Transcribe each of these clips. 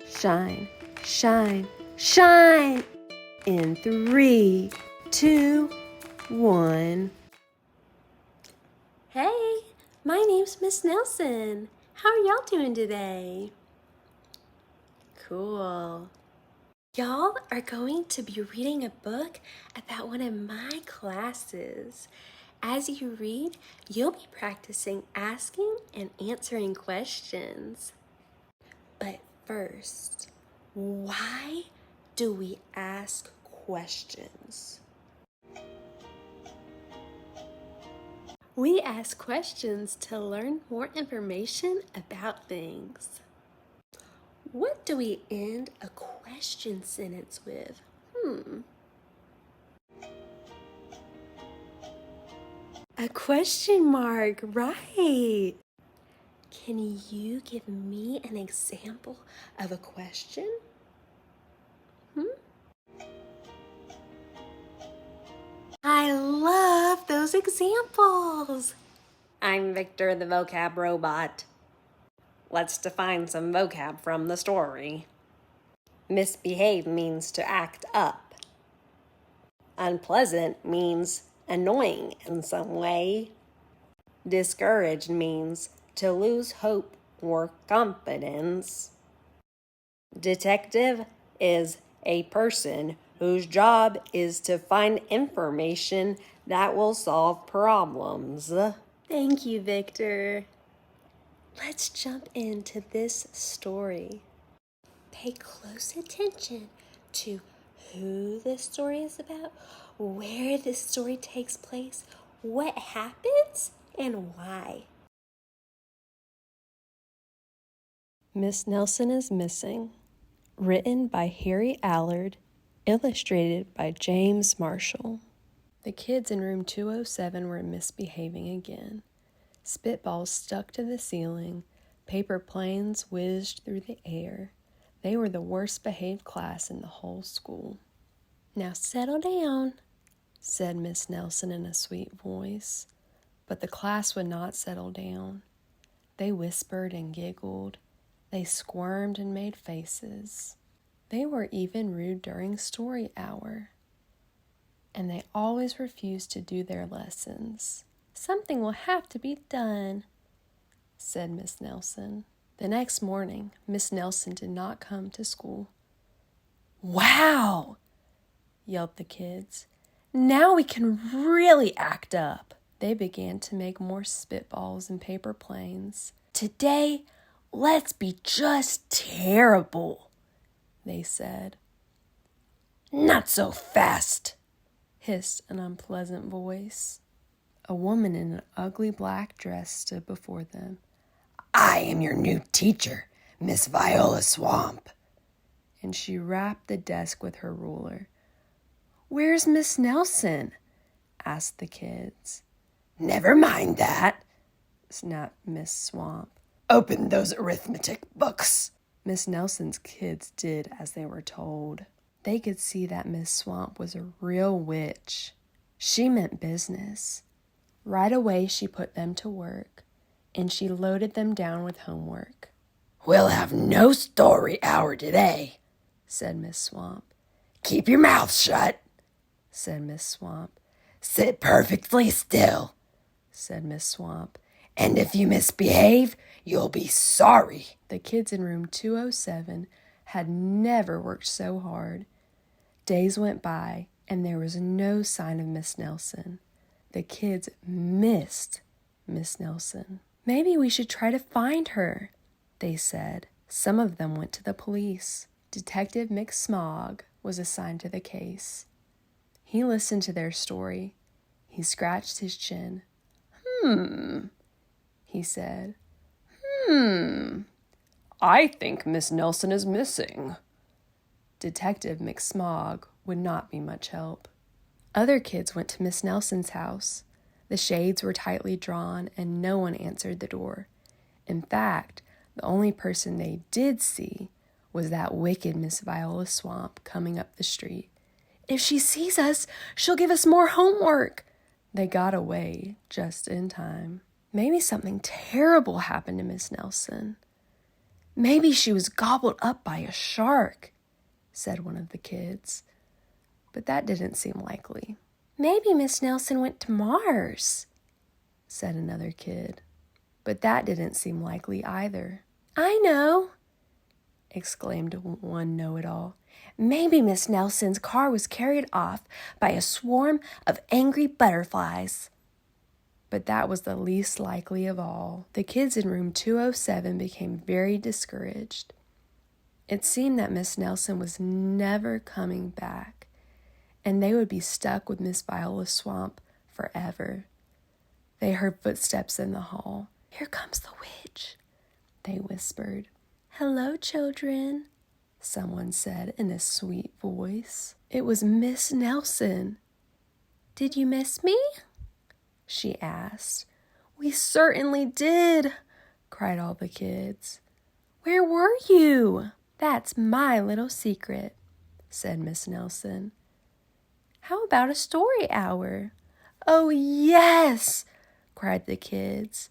shine, shine, shine. In 3, 2, 1. Hey, my name's Miss Nelson. How are y'all doing today? Cool. Y'all are going to be reading a book about one of my classes. As you read, you'll be practicing asking and answering questions. But first, why do we ask questions? We ask questions to learn more information about things. What do we end a question sentence with? A question mark, right? Can you give me an example of a question? I love those examples. I'm Victor, the vocab robot. Let's define some vocab from the story. Misbehave means to act up. Unpleasant means annoying in some way. Discouraged means to lose hope or confidence. Detective is a person whose job is to find information that will solve problems. Thank you, Victor. Let's jump into this story. Pay close attention to who this story is about, where this story takes place, what happens, and why. Miss Nelson is Missing. Written by Harry Allard, illustrated by James Marshall. The kids in room 207 were misbehaving again. Spitballs stuck to the ceiling, paper planes whizzed through the air. They were the worst behaved class in the whole school. Now settle down, said Miss Nelson in a sweet voice. But the class would not settle down. They whispered and giggled. They squirmed and made faces. They were even rude during story hour. And they always refused to do their lessons. Something will have to be done, said Miss Nelson. The next morning, Miss Nelson did not come to school. Wow, yelled the kids. Now we can really act up. They began to make more spitballs and paper planes. Today, let's be just terrible, they said. Not so fast, hissed an unpleasant voice. A woman in an ugly black dress stood before them. I am your new teacher, Miss Viola Swamp. And she rapped the desk with her ruler. Where's Miss Nelson? Asked the kids. Never mind that, snapped Miss Swamp. Open those arithmetic books. Miss Nelson's kids did as they were told. They could see that Miss Swamp was a real witch. She meant business. Right away she put them to work, and she loaded them down with homework. We'll have no story hour today, said Miss Swamp. Keep your mouth shut, said Miss Swamp. Sit perfectly still, said Miss Swamp. And if you misbehave, you'll be sorry. The kids in room 207 had never worked so hard. Days went by, and there was no sign of Miss Nelson. The kids missed Miss Nelson. Maybe we should try to find her, they said. Some of them went to the police. Detective McSmog was assigned to the case. He listened to their story. He scratched his chin. He said. I think Miss Nelson is missing. Detective McSmog would not be much help. Other kids went to Miss Nelson's house. The shades were tightly drawn and no one answered the door. In fact, the only person they did see was that wicked Miss Viola Swamp coming up the street. If she sees us, she'll give us more homework. They got away just in time. Maybe something terrible happened to Miss Nelson. Maybe she was gobbled up by a shark, said one of the kids. But that didn't seem likely. Maybe Miss Nelson went to Mars, said another kid. But that didn't seem likely either. I know, exclaimed one know-it-all. Maybe Miss Nelson's car was carried off by a swarm of angry butterflies. But that was the least likely of all. The kids in room 207 became very discouraged. It seemed that Miss Nelson was never coming back, and they would be stuck with Miss Viola's swamp forever. They heard footsteps in the hall. Here comes the witch, they whispered. Hello, children, someone said in a sweet voice. It was Miss Nelson. Did you miss me? She asked. We certainly did, cried all the kids. Where were you? That's my little secret, said Miss Nelson. How about a story hour? Oh, yes, cried the kids.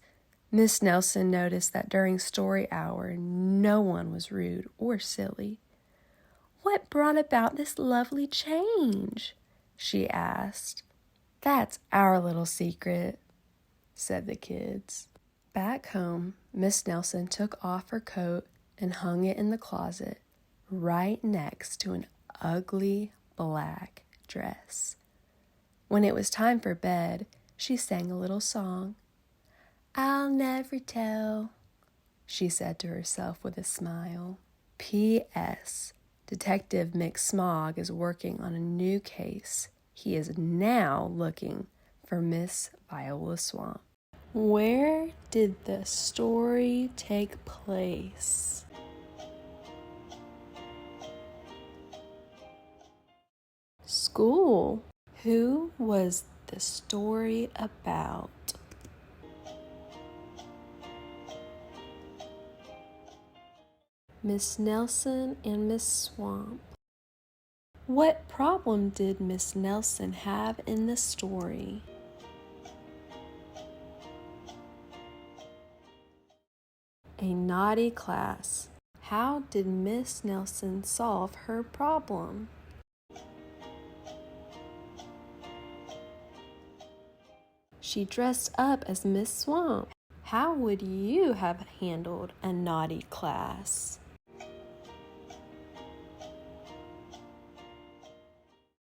Miss Nelson noticed that during story hour, no one was rude or silly. What brought about this lovely change? She asked. That's our little secret, said the kids. Back home, Miss Nelson took off her coat and hung it in the closet right next to an ugly black dress. When it was time for bed, she sang a little song. I'll never tell, she said to herself with a smile. P.S. Detective Mick Smog is working on a new case. He is now looking for Miss Viola Swamp. Where did the story take place? School. Who was the story about? Miss Nelson and Miss Swamp. What problem did Miss Nelson have in the story? A naughty class. How did Miss Nelson solve her problem? She dressed up as Miss Swamp. How would you have handled a naughty class?